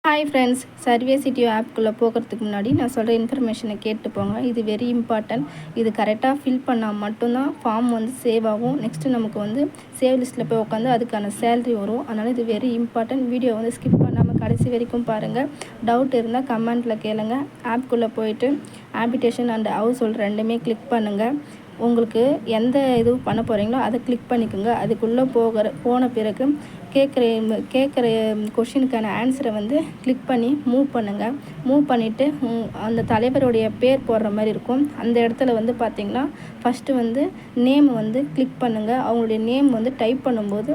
Hi friends, survey சிட்டியோ ஆப்குள்ளே போகிறதுக்கு முன்னாடி நான் சொல்கிற இன்ஃபர்மேஷனை கேட்டு போங்க. இது வெரி இம்பார்ட்டன்ட். இது கரெக்டாக ஃபில் பண்ணால் மட்டும்தான் ஃபார்ம் வந்து சேவ் ஆகும். நெக்ஸ்ட்டு நமக்கு வந்து சேவ் லிஸ்ட்டில் போய் உட்காந்து அதுக்கான சேலரி வரும். அதனால் இது வெரி இம்பார்ட்டன்ட். வீடியோ வந்து ஸ்கிப் பண்ணாமல் கடைசி வரைக்கும் பாருங்கள். டவுட் இருந்தால் கமெண்ட்டில் கேளுங்க. ஆப்குள்ளே போயிட்டு ஆபிடேஷன் அண்ட் ஹவுஸ் ஹோல்ட் ரெண்டுமே கிளிக் பண்ணுங்கள். உங்களுக்கு எந்த இது பண்ண போகிறீங்களோ அதை கிளிக் பண்ணிக்கோங்க. அதுக்குள்ளே போன பிறகு கேட்குற கொஷினுக்கான ஆன்சரை வந்து கிளிக் பண்ணி மூவ் பண்ணுங்கள். மூவ் பண்ணிவிட்டு அந்த தலைவருடைய பேர் போடுற மாதிரி இருக்கும். அந்த இடத்துல வந்து பார்த்திங்கன்னா ஃபஸ்ட்டு வந்து நேம் வந்து கிளிக் பண்ணுங்கள். அவங்களுடைய நேம் வந்து டைப் பண்ணும்போது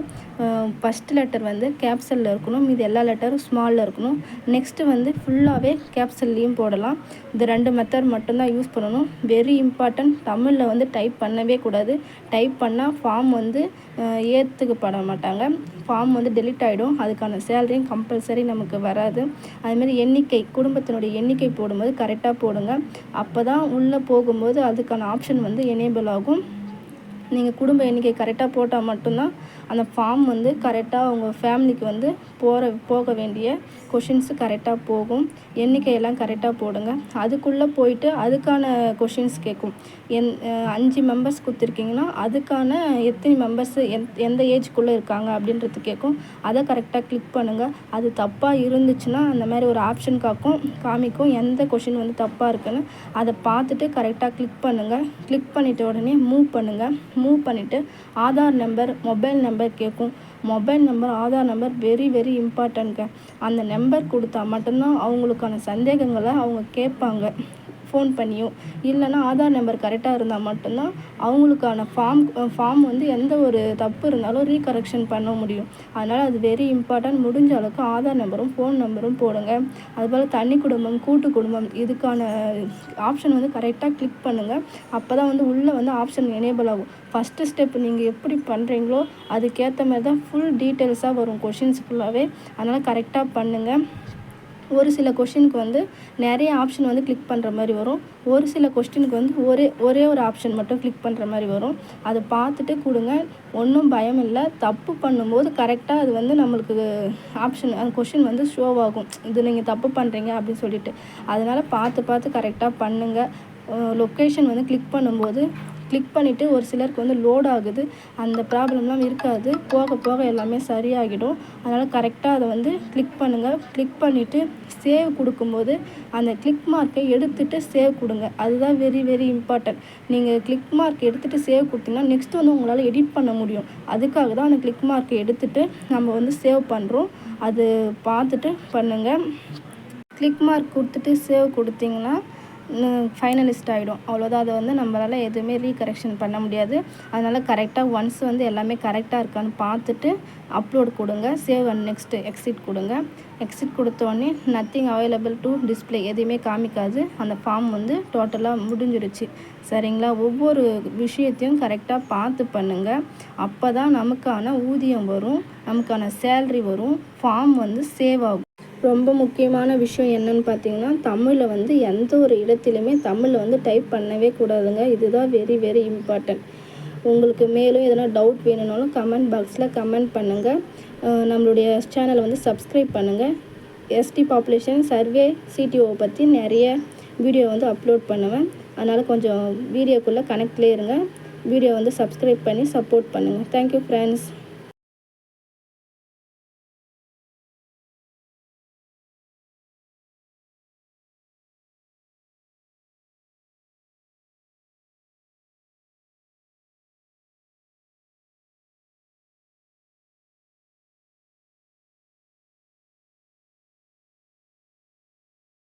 ஃபஸ்ட்டு லெட்டர் வந்து கேப்சலில் இருக்கணும், இது எல்லா லெட்டரும் ஸ்மாலில் இருக்கணும். நெக்ஸ்ட்டு வந்து ஃபுல்லாகவே கேப்சல்லையும் போடலாம். இந்த 2 மெத்தட் மட்டும்தான் யூஸ் பண்ணணும். Very important. தமிழில் வந்து டைப் பண்ணவே கூடாது. டைப் பண்ணால் ஃபார்ம் வந்து ஏற்றுக்கப்பட மாட்டாங்க. ஃபார்ம் வந்து டெலிட் ஆகிடும். அதுக்கான சேலரியும் கம்பல்சரி நமக்கு வராது. அதுமாதிரி எண்ணிக்கை, குடும்பத்தினுடைய எண்ணிக்கை போடும்போது கரெக்டாக போடுங்க. அப்போ தான் உள்ளே போகும்போது அதுக்கான ஆப்ஷன் வந்து எனேபிள் ஆகும். நீங்கள் குடும்ப எண்ணிக்கை கரெக்டாக போட்டால் மட்டும்தான் அந்த ஃபார்ம் வந்து கரெக்டாக உங்கள் ஃபேமிலிக்கு வந்து போக வேண்டிய கொஷின்ஸு கரெக்டாக போகும். எண்ணிக்கையெல்லாம் கரெக்டாக போடுங்க. அதுக்குள்ளே போயிட்டு அதுக்கான கொஷின்ஸ் கேட்கும். 5 மெம்பர்ஸ் கொடுத்துருக்கீங்கன்னா அதுக்கான எத்தனை மெம்பர்ஸு எந்த ஏஜ்க்குள்ளே இருக்காங்க அப்படின்றது கேட்கும். அதை கரெக்டாக கிளிக் பண்ணுங்கள். அது தப்பாக இருந்துச்சுன்னா அந்த மாதிரி ஒரு ஆப்ஷன் காமிக்கும் எந்த கொஷின் வந்து தப்பாக இருக்குன்னு. அதை பார்த்துட்டு கரெக்டாக கிளிக் பண்ணுங்கள். கிளிக் பண்ணிவிட்ட உடனே மூவ் பண்ணுங்கள். மூவ் பண்ணிவிட்டு ஆதார் நம்பர், மொபைல் நம்பர் கேட்கும். Mobile number, Aadhaar number very very இம்பார்ட்டன்ட்ங்க. அந்த நம்பர் கொடுத்தா மட்டும்தான் அவங்களுக்கான சந்தேகங்களை அவங்க கேட்பாங்க ஃபோன் பண்ணியோ. இல்லைன்னா ஆதார் நம்பர் கரெக்டாக இருந்தால் மட்டும்தான் அவங்களுக்கான ஃபார்ம் வந்து எந்த ஒரு தப்பு இருந்தாலும் ரீகரெக்ஷன் பண்ண முடியும். அதனால் அது வெரி இம்பார்ட்டன்ட். முடிஞ்ச அளவுக்கு ஆதார் நம்பரும் ஃபோன் நம்பரும் போடுங்க. அதுபோல் தனி குடும்பம், கூட்டு குடும்பம் இதுக்கான ஆப்ஷன் வந்து கரெக்டாக கிளிக் பண்ணுங்கள். அப்போ தான் வந்து உள்ளே வந்து ஆப்ஷன் எனேபிள் ஆகும். ஃபஸ்ட்டு ஸ்டெப் நீங்கள் எப்படி பண்ணுறீங்களோ அதுக்கேற்ற மாதிரி தான் ஃபுல் டீட்டெயில்ஸாக வரும் கொஷின்ஸ் ஃபுல்லாகவே. அதனால் கரெக்டாக பண்ணுங்கள். ஒரு சில கொஷினுக்கு வந்து நிறைய ஆப்ஷன் வந்து கிளிக் பண்ணுற மாதிரி வரும். ஒரு சில கொஸ்டினுக்கு வந்து ஒரே ஒரு ஆப்ஷன் மட்டும் கிளிக் பண்ணுற மாதிரி வரும். அதை பார்த்துட்டு கொடுங்க. ஒன்றும் பயம் இல்லை. தப்பு பண்ணும்போது கரெக்டாக அது வந்து நம்மளுக்கு ஆப்ஷன் அந்த கொஷின் வந்து ஷோ ஆகும். இது நீங்கள் தப்பு பண்ணுறீங்க அப்படின்னு சொல்லிட்டு. அதனால் பார்த்து கரெக்டாக பண்ணுங்கள். லொக்கேஷன் வந்து கிளிக் பண்ணும்போது கிளிக் பண்ணிவிட்டு ஒரு சிலருக்கு வந்து லோட் ஆகுது. அந்த ப்ராப்ளம்லாம் இருக்காது. போக எல்லாமே சரியாகிடும். அதனால் கரெக்டாக அதை வந்து கிளிக் பண்ணுங்கள். கிளிக் பண்ணிவிட்டு சேவ் கொடுக்கும்போது அந்த கிளிக் மார்க்கை எடுத்துகிட்டு சேவ் கொடுங்க. அதுதான் வெரி வெரி இம்பார்ட்டன்ட். நீங்கள் கிளிக் மார்க் எடுத்துகிட்டு சேவ் கொடுத்தீங்கன்னா நெக்ஸ்ட் வந்து உங்களால் எடிட் பண்ண முடியும். அதுக்காக தான் அந்த கிளிக் மார்க்கை எடுத்துகிட்டு நம்ம வந்து சேவ் பண்ணுறோம். அது பார்த்துட்டு பண்ணுங்கள். கிளிக் மார்க் கொடுத்துட்டு சேவ் கொடுத்தீங்கன்னா ஃபைனலிஸ்ட் ஆகிடும். அவ்வளோதான். அதை வந்து நம்மளால் எதுவுமே ரீகரெக்ஷன் பண்ண முடியாது. அதனால் கரெக்டாக ஒன்ஸ் வந்து எல்லாமே கரெக்டாக இருக்கான்னு பார்த்துட்டு அப்லோட் கொடுங்க. சேவ் அண்ட் நெக்ஸ்ட்டு எக்ஸிட் கொடுங்க. எக்ஸிட் கொடுத்தோடனே நத்திங் அவைலபிள் டு டிஸ்பிளே எதுவுமே காமிக்காது. அந்த ஃபார்ம் வந்து டோட்டலாக முடிஞ்சிருச்சு. சரிங்களா? ஒவ்வொரு விஷயத்தையும் கரெக்டாக பார்த்து பண்ணுங்கள். அப்போ தான் நமக்கான ஊதியம் வரும், நமக்கான சேல்ரி வரும், ஃபார்ம் வந்து சேவ் ஆகும். ரொம்ப முக்கியமான விஷயம் என்னன்னு பார்த்தீங்கன்னா, தமிழில் வந்து எந்த ஒரு இடத்துலையுமே தமிழில் வந்து டைப் பண்ணவே கூடாதுங்க. இதுதான் வெரி வெரி இம்பார்ட்டன்ட். உங்களுக்கு மேலும் எதனா டவுட் வேணும்னாலும் கமெண்ட் பாக்ஸில் கமெண்ட் பண்ணுங்கள். நம்மளுடைய சேனலை வந்து சப்ஸ்கிரைப் பண்ணுங்கள். எஸ்டி பாப்புலேஷன் சர்வே சிடிஓவை பற்றி நிறைய வீடியோ வந்து அப்லோட் பண்ணுவேன். அதனால் கொஞ்சம் வீடியோக்குள்ளே கனெக்ட்லேயே இருங்க. வீடியோ வந்து சப்ஸ்கிரைப் பண்ணி சப்போர்ட் பண்ணுங்கள். Thank you friends.